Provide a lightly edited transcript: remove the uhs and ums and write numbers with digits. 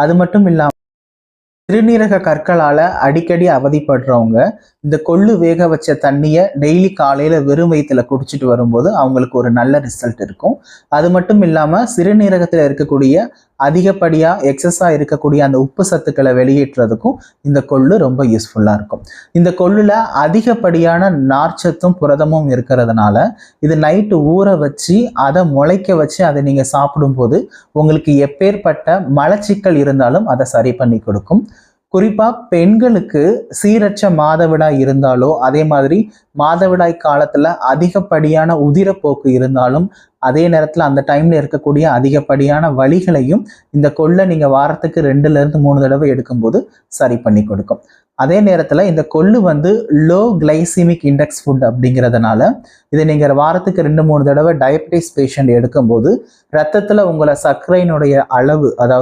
அது மட்டும் இல்லாம சிறுநீரக கற்களால அடிக்கடி அவதிப்படுறவங்க இந்த கொள்ளு வேக வச்ச தண்ணிய டெய்லி காலையில வெறும் வயித்துல குடிச்சிட்டு வரும்போது அவங்களுக்கு ஒரு நல்ல ரிசல்ட் இருக்கும். அது மட்டும் இல்லாம சிறுநீரகத்துல இருக்கக்கூடிய அதிகப்படியா எக்ஸஸா இருக்கக்கூடிய அந்த உப்பு சத்துக்களை வெளியேற்றுறதுக்கும் இந்த கொள்ளு ரொம்ப யூஸ்ஃபுல்லா இருக்கும். இந்த கொள்ளுல அதிகப்படியான நார்ச்சத்தும் புரதமும் இருக்கிறதுனால இது நைட்டு ஊற வச்சு அதை முளைக்க வச்சு அதை நீங்க சாப்பிடும்போது உங்களுக்கு எப்பேற்பட்ட மலச்சிக்கல் இருந்தாலும் அதை சரி பண்ணி கொடுக்கும். குறிப்பா பெண்களுக்கு சீரற்ற மாதவிடாய் இருந்தாலோ, அதே மாதிரி மாதவிடாய் காலத்துல அதிகப்படியான உதிரப்போக்கு இருந்தாலும், அதே நேரத்துல அந்த டைம்ல இருக்கக்கூடிய அதிகப்படியான வலிகளையும் இந்த கொள்ளை நீங்க வாரத்துக்கு 2ல இருந்து 3 தடவை எடுக்கும்போது சரி பண்ணி கொடுக்கும். அதே நேரத்துல இந்த கொள்ளு லோ கிளைசிமிக் இண்டெக்ஸ் ஃபுட் அப்படிங்கிறதுனால இதை நீங்க வாரத்துக்கு 2-3 தடவை டயபெட்டிஸ் பேஷண்ட் எடுக்கும்போது ரத்தத்துல உங்களை சர்க்கரையினுடைய அளவு, அதாவது